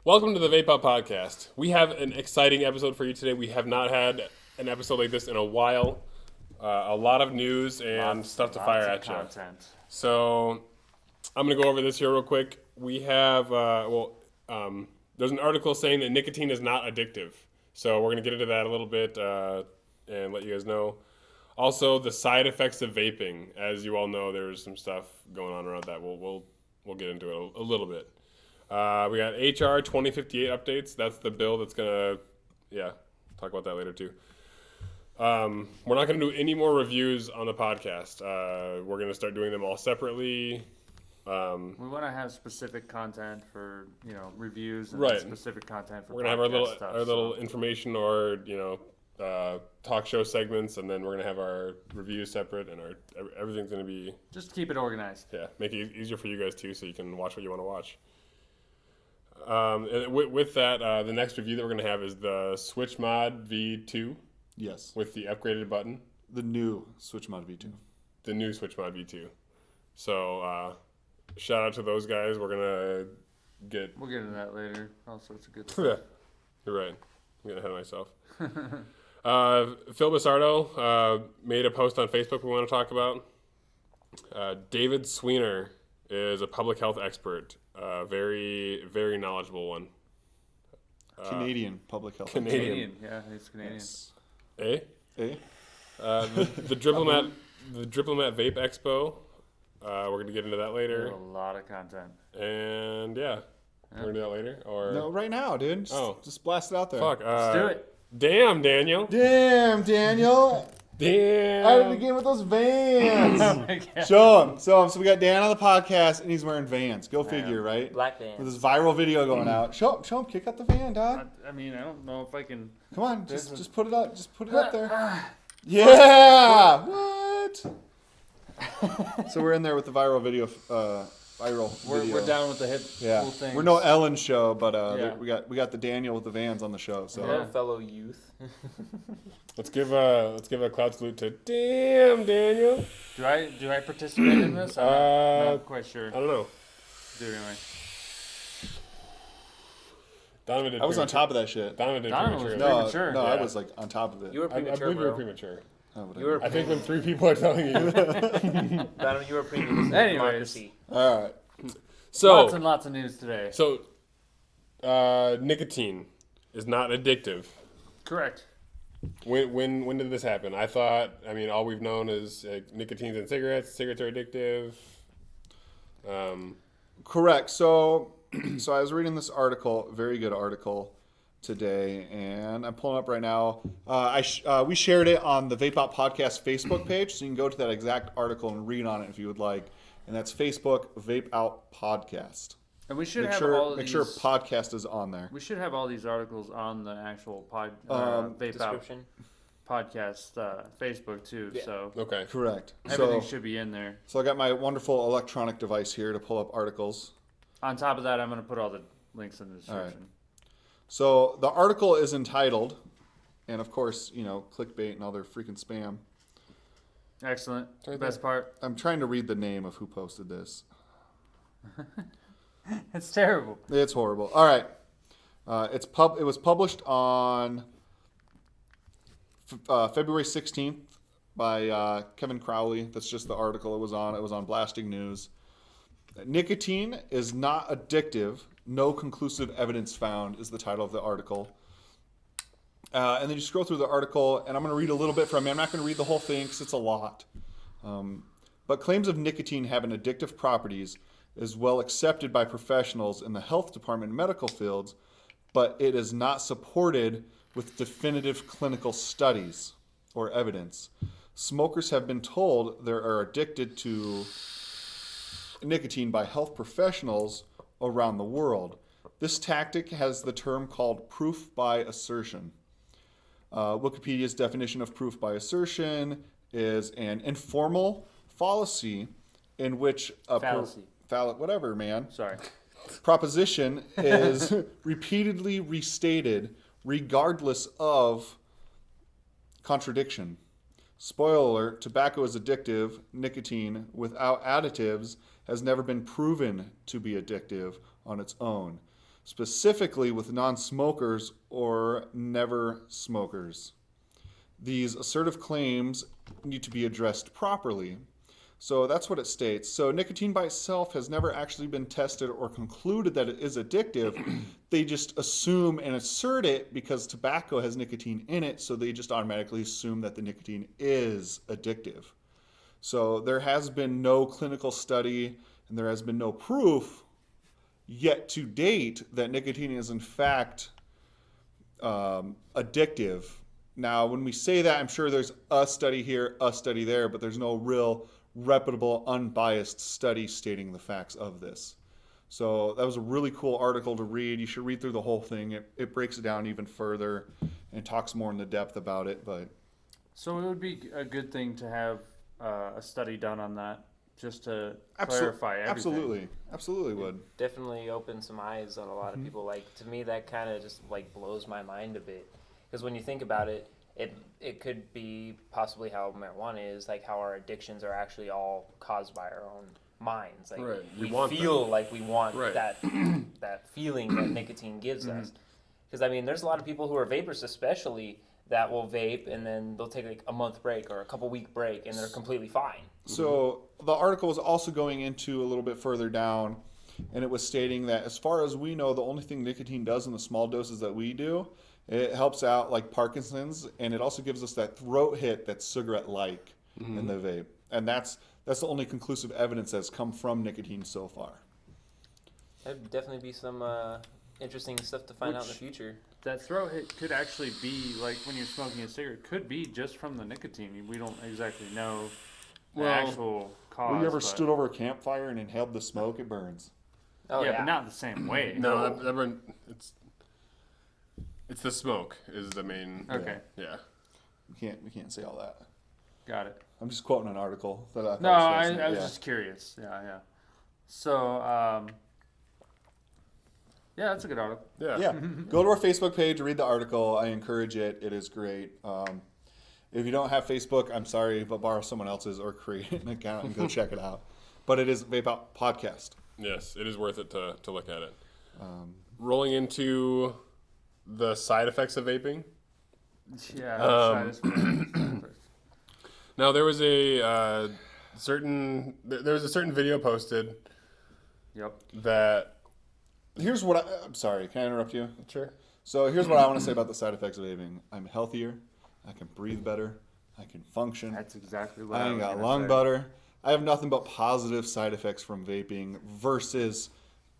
Welcome to the Vape-out podcast. We have an exciting episode for you today. We have not had an episode like this in a while. A lot of news and stuff to fire at you. So I'm going to go over this here real quick. We have, there's an article saying that nicotine is not addictive. So we're going to get into that a little bit and let you guys know. Also, the side effects of vaping. As you all know, there's some stuff going on around that. We'll get into it a little bit. We got HR 2058 updates. That's the bill that's going to, talk about that later too. We're not going to do any more reviews on the podcast. We're going to start doing them all separately. We want to have specific content for, reviews and Right. specific content for We're going to have stuff, our little information or, talk show segments, and then we're going to have our reviews separate, and everything's going to be... Just to keep it organized. Yeah, make it easier for you guys too, so you can watch what you want to watch. And with that, the next review that we're going to have is the Switch Mod V2. Yes. With the upgraded button. The new Switch Mod V2. The new Switch Mod V2. So, shout out to those guys. We're going to get... We'll get into that later. All sorts of good Yeah, stuff. you're right. I'm getting ahead of myself. Phil Bussardo made a post on Facebook we want to talk about. David Weiner is a public health expert. Very, very knowledgeable one. Canadian public health. Canadian. Yeah, he's Canadian. Yes. Eh? Eh? The Diplomat Vape Expo. We're going to get into that We later. have a lot of content. And we're going to do that later? Or No, right now, dude. Just blast it out there. Fuck. Let's do it. Damn, Daniel. Damn, Daniel. Damn. Out of the game with those Vans. Oh my God. Show him. So we got Dan on the podcast, and he's wearing Vans. Go figure, right? Black Vans. With this viral video going out. Show him. Kick out the van, dog. I don't know if I can... Come on. Just put it up. Just put it up there. Yeah. What? So we're in there with the viral video. We're down with the hip Yeah, thing. we're no Ellen show, but Yeah. we got the Daniel with the Vans on the show. So Hello, fellow youth. Let's give a cloud salute to Damn, Daniel. Do I participate in this? I'm not quite sure. I don't know. Do it anyway. Donovan did I was on premature- top of that shit. Donovan did Donovan was premature. premature. No, Yeah. I was like on top of it. You were I premature, believe you were bro. premature. Oh, whatever. You were I think when three people are telling you. Donovan, you were premature. Anyways. Democracy. All right. Lots and lots of news today. So, nicotine is not addictive. Correct. When did this happen? I thought, all we've known is nicotine's in cigarettes. Cigarettes are addictive. Correct. So I was reading this article, very good article today, and I'm pulling up right now. We shared it on the Vape-out podcast Facebook page, so you can go to that exact article and read on it if you would like. And that's Facebook Vape-out podcast. And we should Make have all of make these, sure podcast is on there. We should have all these articles on the actual Vape-out Description. podcast Facebook too. Yeah. So Okay. Correct. everything So, should be in there. so I got my wonderful electronic device here to pull up articles. On top of that, I'm going to put all the links in the description. right. So the article is entitled, and of course, clickbait and all their freaking spam. Excellent. Right Best part. I'm trying to read the name of who posted this. It's terrible. It's horrible. All right. It was published on February 16th by Kevin Crowley. That's just the article it was on. It was on Blasting News. Nicotine is not addictive. No conclusive evidence found is the title of the article. And then you scroll through the article, and I'm going to read a little bit from it. I'm not going to read the whole thing because it's a lot. But claims of nicotine having addictive properties is well accepted by professionals in the health department and medical fields, but it is not supported with definitive clinical studies or evidence. Smokers have been told they are addicted to nicotine by health professionals around the world. This tactic has the term called proof by assertion. Wikipedia's definition of proof by assertion is an informal fallacy in which a Fallacy. whatever, man. Sorry. Proposition is repeatedly restated regardless of contradiction. Spoiler alert, tobacco is addictive. Nicotine without additives has never been proven to be addictive on its own. specifically with non-smokers or never smokers. These assertive claims need to be addressed properly. So that's what it states. So nicotine by itself has never actually been tested or concluded that it is addictive. They just assume and assert it because tobacco has nicotine in it, so they just automatically assume that the nicotine is addictive. So there has been no clinical study and there has been no proof yet to date that nicotine is in fact addictive. Now, when we say that, I'm sure there's a study here, a study there, but there's no real reputable, unbiased study stating the facts of this. So that was a really cool article to read. You should read through the whole thing. It breaks it down even further and talks more in the depth about it. But So it would be a good thing to have a study done on that, just to clarify everything. Absolutely would. Definitely open some eyes on a lot of people. Like, to me, that kind of just like blows my mind a bit. Because when you think about it, it could be possibly how marijuana is, like how our addictions are actually all caused by our own minds. Like Right. we want feel them. like we want Right. that feeling that nicotine gives us. Because I mean, there's a lot of people who are vapors, especially, that will vape and then they'll take like a month break or a couple week break and they're completely fine. So the article was also going into a little bit further down, and it was stating that as far as we know, the only thing nicotine does in the small doses that we do, it helps out like Parkinson's, and it also gives us that throat hit that's cigarette-like in the vape. And that's the only conclusive evidence that's come from nicotine so far. That'd definitely be some interesting stuff to find out in the future. That throat hit could actually be, like when you're smoking a cigarette, could be just from the nicotine. We don't exactly know the actual cause. Have you ever but- stood over a campfire and inhaled the smoke? It burns. Oh, yeah, but not the same way. No, it's the smoke is the main. Okay, Yeah. We can't say all that. got it. I'm just quoting an article that I thought No, was I fascinating. was Yeah. just curious. Yeah. So, yeah, that's a good article. Yeah. Yeah, go to our Facebook page, read the article. I encourage it. It is great. If you don't have Facebook, I'm sorry, but borrow someone else's or create an account and go check it out. But it is Vape-out Podcast. Yes, it is worth it to look at it. Rolling into the side effects of vaping. Yeah. Now there was a certain video posted Yep. that. Here's what I'm sorry, can I interrupt you? Sure. So here's what I want to say about the side effects of vaping. I'm healthier. I can breathe better. I can function. That's exactly what I I ain't was got gonna lung say. butter. I have nothing but positive side effects from vaping versus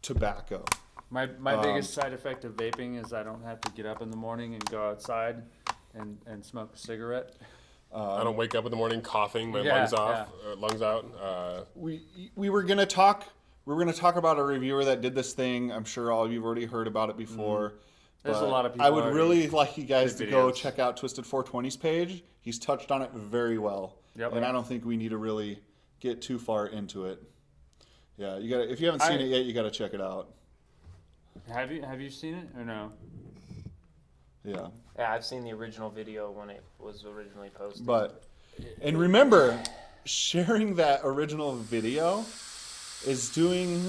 tobacco. My biggest side effect of vaping is I don't have to get up in the morning and go outside and smoke a cigarette. I don't wake up in the morning coughing my Yeah, lungs out. We were gonna talk. We were gonna talk about a reviewer that did this thing. I'm sure all of you've already heard about it before. There's a but lot of people I would already really like you guys did to go videos. check out Twisted 420's page. He's touched on it very well, Yep. and I don't think we need to really get too far into it. Yeah, you got. If you haven't seen I- it yet, you got to check it out. Have you seen it or no? Yeah, Yeah, I've seen the original video when it was originally posted. but and remember, sharing that original video is doing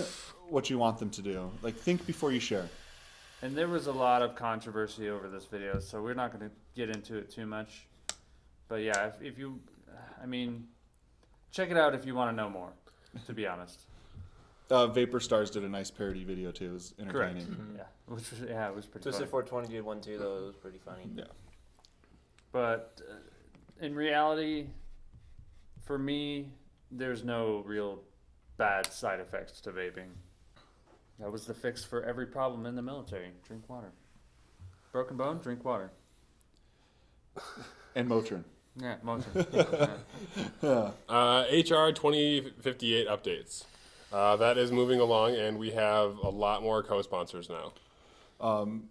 what you want them to do. Like, think before you share. And there was a lot of controversy over this video, so we're not going to get into it too much. But yeah, if you, I mean, check it out if you want to know more, to be honest. Vapor Stars did a nice parody video too. It was Correct. entertaining. Yeah, which was, yeah, it was pretty Twisted funny. 420 did one too, though. It was pretty funny. Yeah. But in reality, for me, there's no real bad side effects to vaping. That was the fix for every problem in the military. Drink water. Broken bone, drink water. And Motrin. Yeah, motion. Yeah. HR 2058 updates. That is moving along, and we have a lot more co-sponsors now.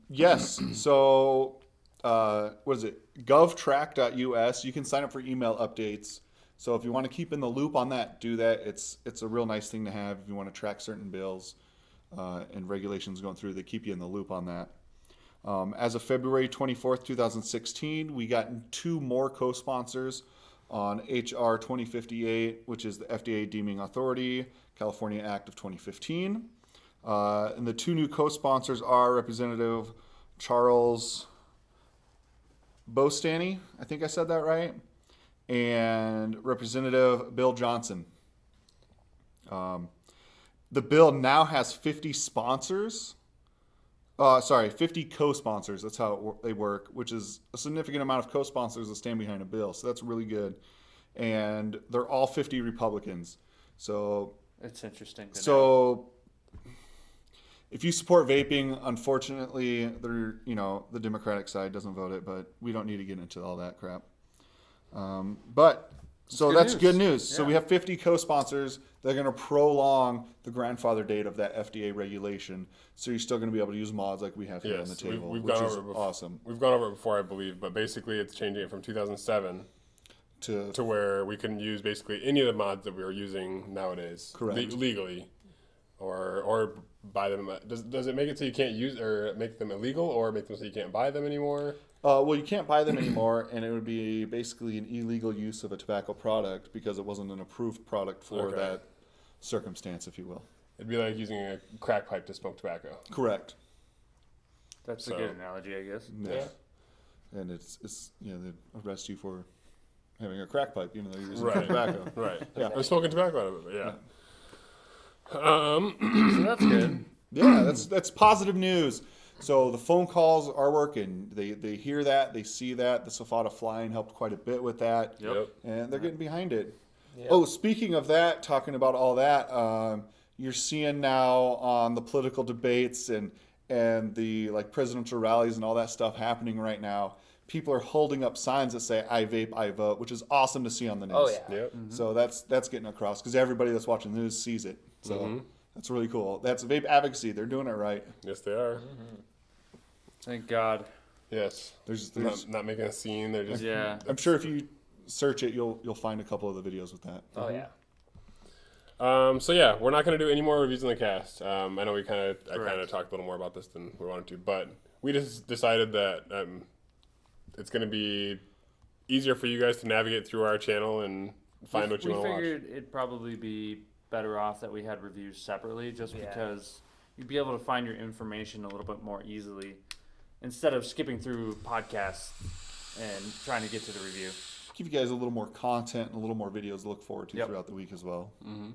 Yes. So, what is it? govtrack.us. You can sign up for email updates. So if you want to keep in the loop on that, do that. It's a real nice thing to have if you want to track certain bills and regulations going through. They keep you in the loop on that. As of February 24th, 2016, we got 2 more co-sponsors on HR 2058, which is the FDA Deeming Authority, California Act of 2015. And the 2 new co-sponsors are Representative Charles Bostany, I think I said that right, and Representative Bill Johnson. The bill now has 50 sponsors. 50 co-sponsors. That's how they work, which is a significant amount of co-sponsors that stand behind a bill. So that's really good. And they're all 50 Republicans. So It's interesting. if you support vaping, unfortunately, the Democratic side doesn't vote it, but we don't need to get into all that crap. That's good news. Yeah. So we have 50 co-sponsors. They're going to prolong the grandfather date of that FDA regulation. So you're still going to be able to use mods like we have here on the table, we've which gone is over it before. awesome. We've gone over it before, I believe, but basically it's changing it from 2007 to where we can use basically any of the mods that we are using nowadays. Correct. Legally. Or buy them. Does it make it so you can't use or make them illegal or make them so you can't buy them anymore? Well, you can't buy them anymore, and it would be basically an illegal use of a tobacco product because it wasn't an approved product for that circumstance, if you will. It'd be like using a crack pipe to smoke tobacco. Correct. That's a good analogy, I guess. Yeah. And it's they arrest you for having a crack pipe, even though you're using tobacco. Right. Yeah. I'm smoking tobacco out of it, but yeah. So that's good. Yeah, that's positive news. So the phone calls are working. They hear that, they see that. The Sofata flying helped quite a bit with that. Yep. And they're getting behind it. Yep. Oh, speaking of that, talking about all that, you're seeing now on the political debates and the presidential rallies and all that stuff happening right now. People are holding up signs that say "I vape, I vote," which is awesome to see on the news. Oh yeah. Yep. So that's getting across because everybody that's watching the news sees it. So that's really cool. That's vape advocacy. They're doing it right. Yes, they are. Thank God. Yes. There's Not making a scene. They're just. Yeah. I'm sure if you search it, you'll find a couple of the videos with that. Oh yeah. So yeah, we're not going to do any more reviews in the cast. I know I kind of Correct. talked a little more about this than we wanted to, but we just decided that it's going to be easier for you guys to navigate through our channel and find what you want to watch. We figured it'd probably be better off that we had reviews separately, just because you'd be able to find your information a little bit more easily instead of skipping through podcasts and trying to get to the review. Give you guys a little more content and a little more videos to look forward to Yep. throughout the week as well. Mm-hmm.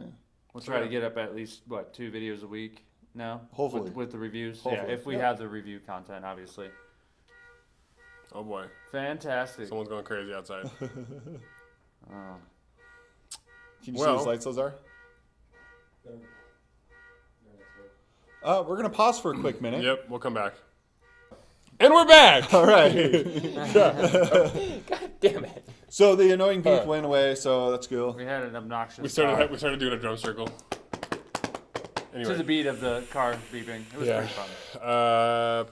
Yeah. We'll try to get up at least 2 videos a week now. Hopefully. with the reviews. Hopefully. Yeah, if we have the review content, obviously. Oh boy, Fantastic. someone's going crazy outside. Oh. Can you see Well- those lights those are? We're gonna pause for a quick minute. Yep, we'll come back. And we're back. All right. God damn it. So the annoying beep went away, so that's cool. We had an obnoxious We car started doing a drum circle. Anyway, to the beat of the car beeping. It was pretty fun.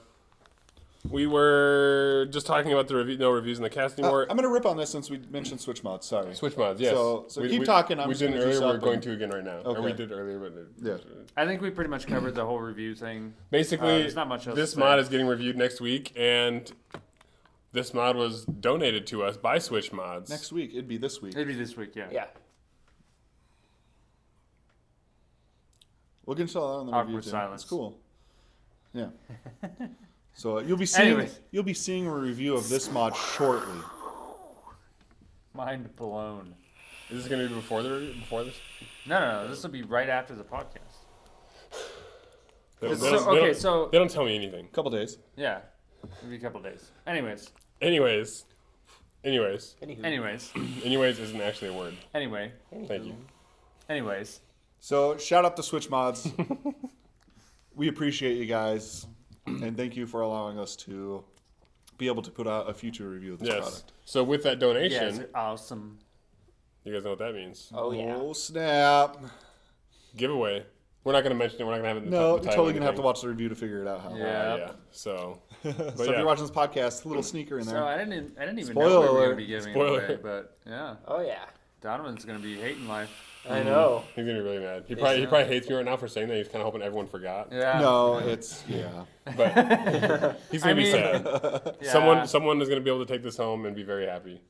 We were just talking about the no reviews in the cast anymore. I'm gonna rip on this since we mentioned Switch mods. Sorry. Switch mods, yes. So keep talking. I'm we just didn't gonna earlier. do We're something. going to again right now. Or we Okay. did earlier, but Yeah. I think we pretty much covered the whole review thing. basically, there's not much else this to mod say. is getting reviewed next week, and this mod was donated to us by Switch Mods. Next week, it'd be this week. Maybe this week, yeah. Yeah. We'll get into all that on the Awkward review. Too. silence. It's cool. Yeah. So you'll be seeing Anyways. a review of this mod shortly. Mind blown. Is this going to be before this? No. This will be right after the podcast. They So they don't tell me anything. Couple days. yeah, it'll be a couple days. Anyways, Anyways, anyways, isn't actually a word. anyway, Thank you. anyways. So shout out to Switch Mods. We appreciate you guys, and thank you for allowing us to be able to put out a future review of this Yes. product. So with that You donation, guys are awesome. you guys know what that means. Oh yeah. Oh snap! Giveaway. We're not going to mention it. We're not going to have it in the No, the you're title totally or gonna have to anything. watch the review to figure it out how. Yeah. Yeah. So, So but if yeah. you're watching this podcast, a little sneaker in there. So I didn't even Spoiler know we were alert. gonna be giving Spoiler. it away, but yeah, Oh yeah. Donovan's gonna be hating life. I know. He's gonna be really mad. He probably hates me right now for saying that. He's kind of hoping everyone forgot. Yeah. No, it's yeah. But he's gonna be sad. Yeah. Someone is gonna be able to take this home and be very happy.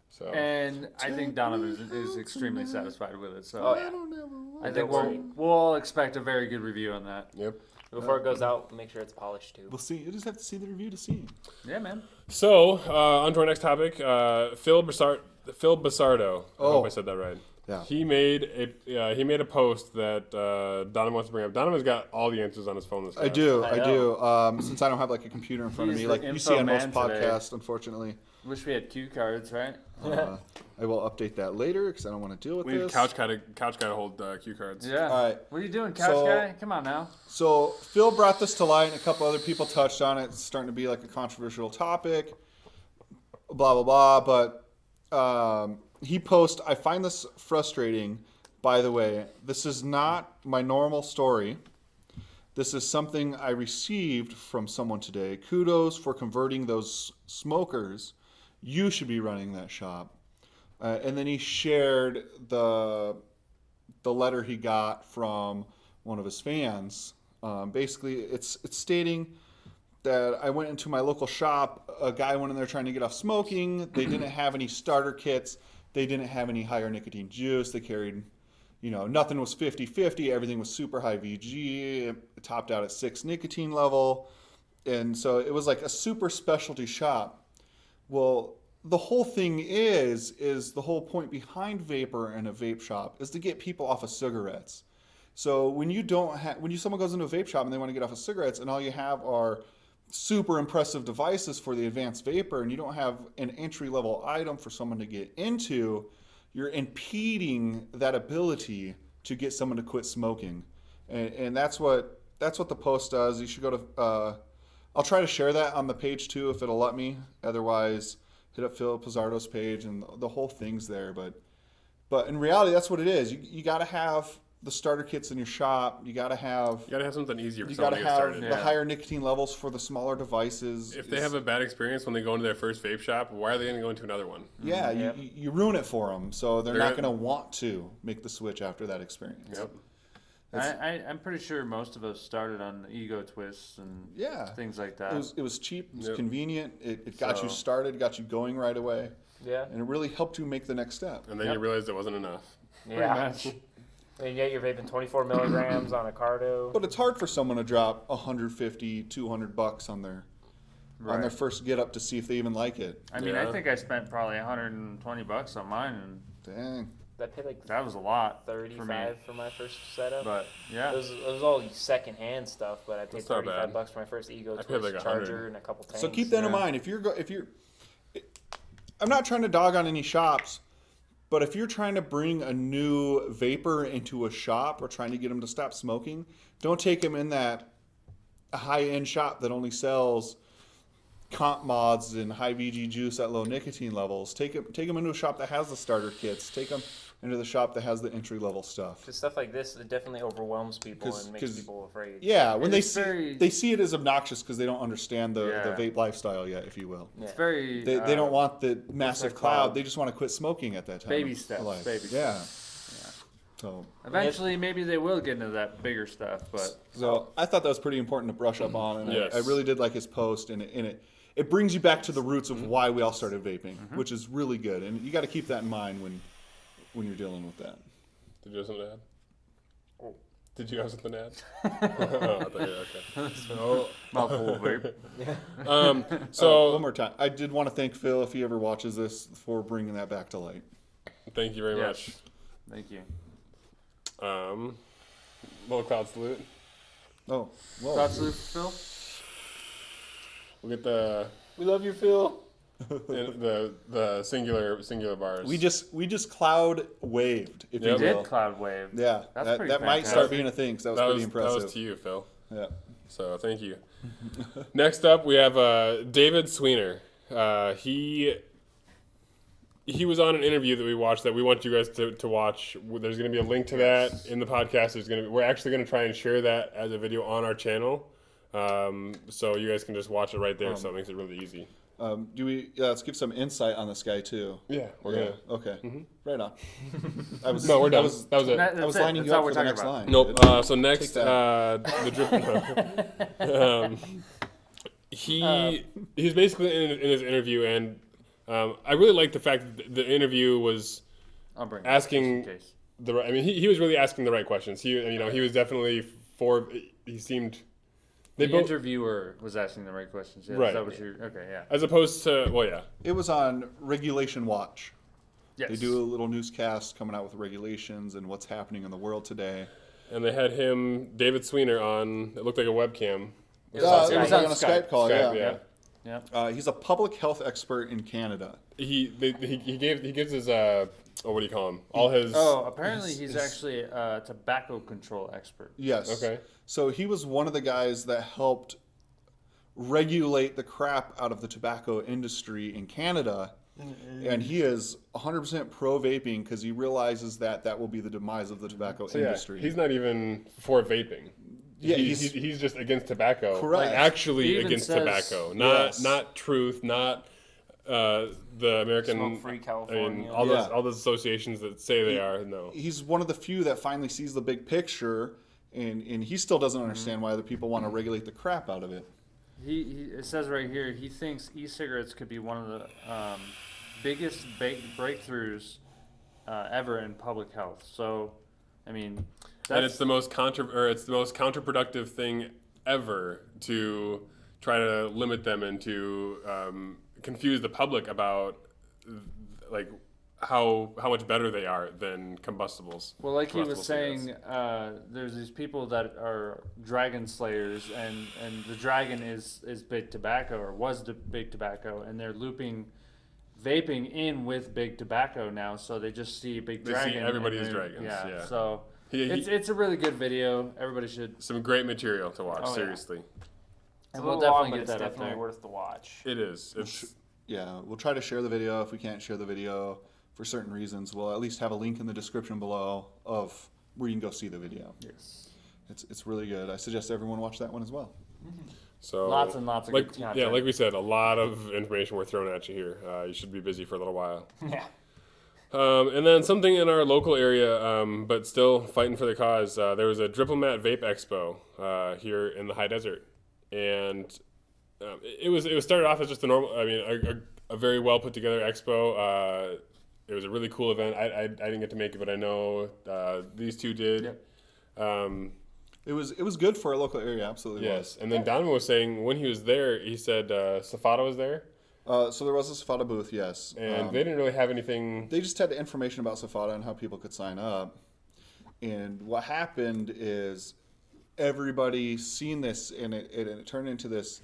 So And I think Donovan is extremely satisfied with it. So Oh yeah. I think Don't we'll all expect a very good review on that. yep. Before it goes out, make sure it's polished too. We'll see. You just have to see the review to see. Yeah, man. So on to our next topic. Phil Bussardo. I hope I said that right. Yeah. He made a post that Donovan wants to bring up. Donovan's got all the answers on his phone. This guy. I do. I I do. Since I don't have like a computer in front of He's me, the like you info see on most man today. podcasts, unfortunately. Wish we had cue cards, right? I will update that later because I don't want to deal with We need this. couch guy to hold cue cards. Yeah. All right. What are you doing, couch So- guy? Come on now. So Phil brought this to light, and a couple other people touched on it. It's starting to be like a controversial topic. Blah blah blah. But he posts. I find this frustrating. By the way, this is not my normal story. This is something I received from someone today. Kudos for converting those smokers. You should be running that shop. And then he shared the letter he got from one of his fans. Basically, it's stating that I went into my local shop. A guy went in there trying to get off smoking. They didn't have any starter kits. They didn't have any higher nicotine juice. They carried, nothing was 50-50. Everything was super high VG. It topped out at 6 nicotine level. And so it was like a super specialty shop. Well, the whole thing is the whole point behind vapor and a vape shop is to get people off of cigarettes. So when someone goes into a vape shop and they want to get off of cigarettes and all you have are super impressive devices for the advanced vapor and you don't have an entry level item for someone to get into, you're impeding that ability to get someone to quit smoking. And that's what the post does. You should go to I'll try to share that on the page too if it'll let me. Otherwise, hit up Phil Pizzardo's page and the whole thing's there. But in reality, that's what it is. You got to have the starter kits in your shop. You got to have something easier for you someone got to to get have started. the higher nicotine levels for the smaller devices. If they have a bad experience when they go into their first vape shop, why are they going to go into another one? yeah, Yep. you ruin it for them, so they're They're not gonna- going to want to make the switch after that experience. Yep. I'm pretty sure most of us started on ego twists and Yeah. things like that. It was cheap, it was Yep. convenient, it got you So- started, got you going right away, Yeah. and it really helped you make the next step. And then Yep. you realized it wasn't enough. Pretty Yeah. much. And yet you're vaping 24 milligrams on a cardo. But it's hard for someone to drop $150, $200 on their Right. first get up to see if they even like it. I mean, Yeah. I think I spent probably $120 on mine, and Dang. I paid like that was a lot 35 for my first setup. But yeah, It was all secondhand stuff, but I paid That's not bad. $35 for my first Ego I paid Twist like $100. charger and a couple tanks. So keep that in Yeah. mind. If you're I'm not trying to dog on any shops, but if you're trying to bring a new vapor into a shop or trying to get them to stop smoking, don't take them in that high-end shop that only sells comp mods and high VG juice at low nicotine levels. Take them into a shop that has the starter kits. Take them into the shop that has the entry-level stuff. Because stuff like this, it definitely overwhelms people 'Cause- and makes 'cause- people afraid. Yeah, when It's they very- see it as obnoxious because they don't understand the Yeah. vape lifestyle yet, if you will. it's very. They don't want the massive that cloud. called? They just want to quit smoking at that time. Baby of steps, life. baby Yeah. So Eventually, maybe they will get into that bigger stuff, but I thought that was pretty important to brush up on, and Yes. I really did like his post, and it brings you back to the roots of why we all started vaping, which is really good, and you got to keep that in mind when you're dealing with that. Did you have something to add? Did you have something to add? Oh, I thought you okay. So, mouthful of vape. so One more time, I did want to thank Phil if he ever watches this for bringing that back to light. thank you very Yes. Thank you. much. Little crowd salute. Oh, whoa. Thoughts, Luke, Phil? We'll get the We love you, Phil. the singular bars. We just cloud waved, if Yep. you Did will. cloud wave? Yeah, That's that pretty might start fantastic. being a thing. 'Cause that was that pretty was impressive. to you, Phil. Yeah. So thank you. Next up, we have David Weiner. He was on an interview that we watched that we want you guys to watch. There's going to be a link to that in the podcast. We're actually going to try and share that as a video on our channel, so you guys can just watch it right there. So it makes it really easy. Let's give some insight on this guy too. Yeah, we're gonna. Okay. Right on. I was, No, we're done. I was, that was it. That's I was it. lining That's you all up we're for the talking next about. line. Nope. dude. So next, the drip. He's basically in his interview, and I really like the fact that the interview was I'll bring asking it just in case. the right. I mean, he was really asking the right questions. He was definitely for. He seemed. The interviewer was asking the right questions. Yeah, Right. Is that what you're? Okay, yeah. As opposed to, well, yeah. It was on Regulation Watch. Yes. They do a little newscast coming out with regulations and what's happening in the world today. And they had him, David Weiner, on. It looked like a webcam. It was on a Skype call. Skype, yeah. Yeah. He's a public health expert in Canada. He gives his what do you call him? All his. Oh, apparently he's actually a tobacco control expert. Yes. Okay. So he was one of the guys that helped regulate the crap out of the tobacco industry in Canada. And he is 100% pro vaping because he realizes that will be the demise of the tobacco industry. He's not even for vaping. Yeah, he's just against tobacco. Correct. Like, actually He even against says- tobacco, Yes. not truth, not the American. Smoke-free California. I mean, Yeah. all those associations that say they are. No. He's one of the few that finally sees the big picture, and he still doesn't understand why other people want to regulate the crap out of it. It says right here he thinks e-cigarettes could be one of the biggest breakthroughs ever in public health. So, I mean, And it's the most counterproductive thing ever to try to limit them and to confuse the public about like how much better they are than combustibles. well, like he was combustible saying, cigarettes. there's these people that are dragon slayers, and the dragon is big tobacco, or was the big tobacco, and they're looping vaping in with big tobacco now, so they just see big They dragon. see everybody and as they're- dragons, yeah. So He- it's a really good video. Everybody should. Some great material to watch. Oh, yeah. Seriously, It's And a we'll little long, definitely but get it's that up definitely there. worth the watch. it is. It's Yeah, we'll try to share the video. If we can't share the video for certain reasons, we'll at least have a link in the description below of where you can go see the video. Yes. It's really good. I suggest everyone watch that one as well. so Lots and lots of like, good content. Yeah, like we said, a lot of information we're throwing at you here. You should be busy for a little while. Yeah. And then something in our local area, but still fighting for the cause. There was a Diplomat Vape Expo here in the high desert, and it was started off as just a normal. I mean, a very well put together expo. It was a really cool event. I didn't get to make it, but I know these two did. Yep. It was good for our local area. Absolutely. Yes, and then Donovan was saying when he was there, he said Safada was there, So there was a Safada booth, yes. and they didn't really have anything. They just had the information about Safada and how people could sign up. And what happened is everybody seen this, and it turned into this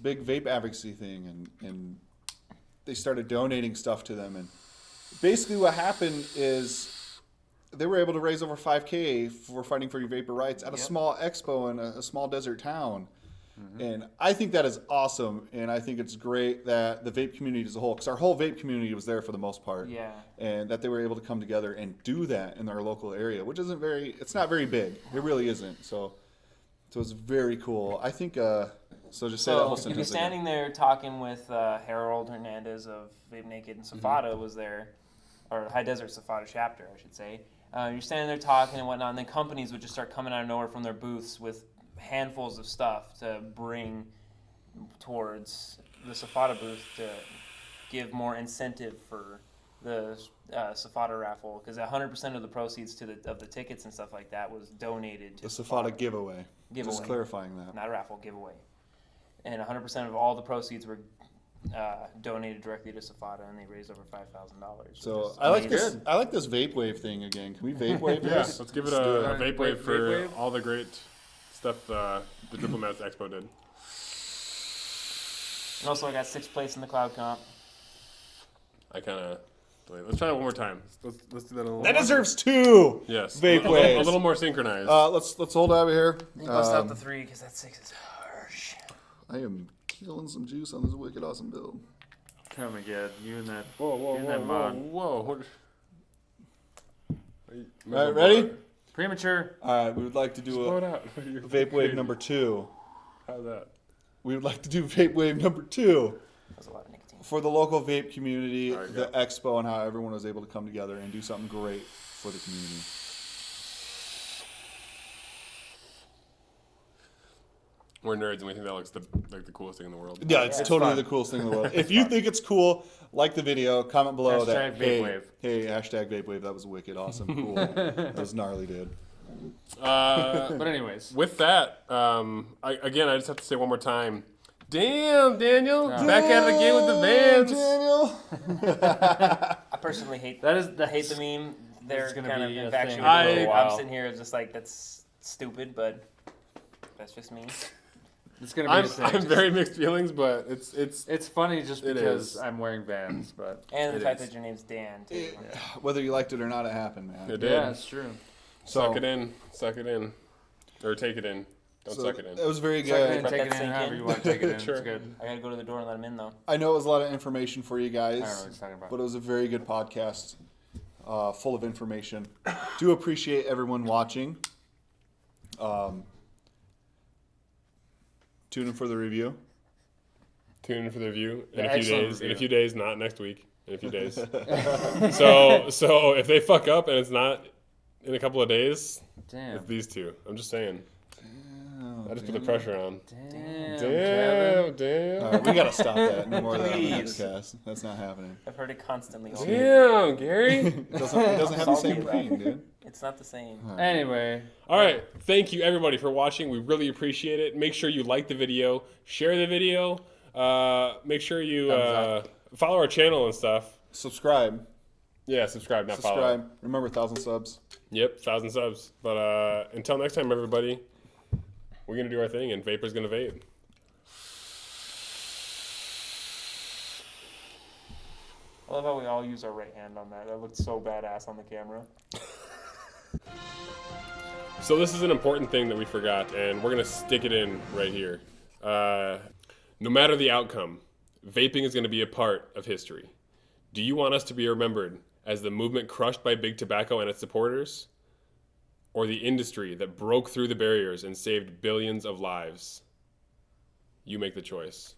big vape advocacy thing, and they started donating stuff to them. And basically what happened is they were able to raise over $5,000 for fighting for your vapor rights at a small expo in a small desert town. And I think that is awesome, and I think it's great that the vape community as a whole, because our whole vape community was there for the most part, Yeah. and that they were able to come together and do that in our local area, which it's not very big. It really isn't. So it's very cool. I think, so just say that whole So you'd be sentence again. standing there talking with Harold Hernandez of Vape Naked, and Safada was there, or High Desert Safada chapter, I should say. You're standing there talking and whatnot, and then companies would just start coming out of nowhere from their booths with handfuls of stuff to bring towards the Safada booth to give more incentive for the Safada raffle, because 100% of the proceeds of the tickets and stuff like that was donated to The Safada giveaway. Just Giveaway. clarifying that. not a raffle, giveaway. And 100% of all the proceeds were donated directly to Safada, and they raised over $5,000. So I like this vape wave thing again. Can we vape wave Yeah, this? let's give it Let's do a it. vape wave for Vape wave? all the great stuff the Diplomats Expo did. And also, I got 6th place in the Cloud Comp. I kind of. Let's try that one more time. Let's do that a little. That deserves 2. Yes, vape a waves. little more synchronized. Let's hold over here. You bust out the 3 because that 6 is harsh. I am killing some juice on this wicked awesome build. Oh my god, you and that. Whoa, whoa, in whoa, that whoa, mod. whoa. All right, ready? Premature. All right, we would like to do Blow a it out. You're vape wave crazy. number 2. How's that? We would like to do vape wave number 2 That's a lot of nicotine. for the local vape community, All right, the go. expo, and how everyone was able to come together and do something great for the community. We're nerds and we think that looks like the coolest thing in the world. Yeah, it's It's totally fun. the coolest thing in the world. If you think it's cool, like the video, comment below that. Hashtag Vapewave. Hey, hashtag Vapewave. That was wicked, awesome, cool. That was gnarly, dude. But anyways, With that, I just have to say one more time. Damn, Daniel, back at it again with the Vans. Daniel. I personally hate that hate the meme. They're gonna kind of be a infatuated thing with for it. a I'm while. sitting here just like, that's stupid, but that's just me. it's gonna be. I'm very mixed feelings, but it's funny just It because is. I'm wearing Vans, but And the It fact is. that your name's Dan, too. Whether you liked it or not, it happened, man. it did. yeah, it's true. Suck it in, or take it in. Don't suck it in. It was very Suck it in, good. Let take that it in, sink however in. you want to take it in. Sure. It's good. I gotta go to the door and let him in, though. I know it was a lot of information for you guys, I don't know what he's talking about. but it was a very good podcast, full of information. Do appreciate everyone watching. Tune in for the review. Tune in for the review in The a few excellent days. In a review. few days, not next week. In a few days. so if they fuck up and it's not in a couple of days, Damn. it's these two. I'm just saying. Oh, I just put the pressure on. Damn. Kevin. Damn. All right, we gotta stop that. No more of that on the Please. podcast. That's not happening. I've heard it constantly. all Damn, Gary. It doesn't have the Salty same about ring, it. dude. It's not the same. Anyway, All right. Thank you, everybody, for watching. We really appreciate it. Make sure you like the video, share the video. Make sure you follow our channel and stuff. Subscribe. Yeah, subscribe, not follow. Subscribe. Remember, 1,000 subs. Yep, 1,000 subs. But until next time, everybody, we're going to do our thing, and Vapor's going to vape. I love how we all use our right hand on that. That looked so badass on the camera. So this is an important thing that we forgot, and we're going to stick it in right here. No matter the outcome, vaping is going to be a part of history. Do you want us to be remembered as the movement crushed by big tobacco and its supporters, or the industry that broke through the barriers and saved billions of lives? You make the choice.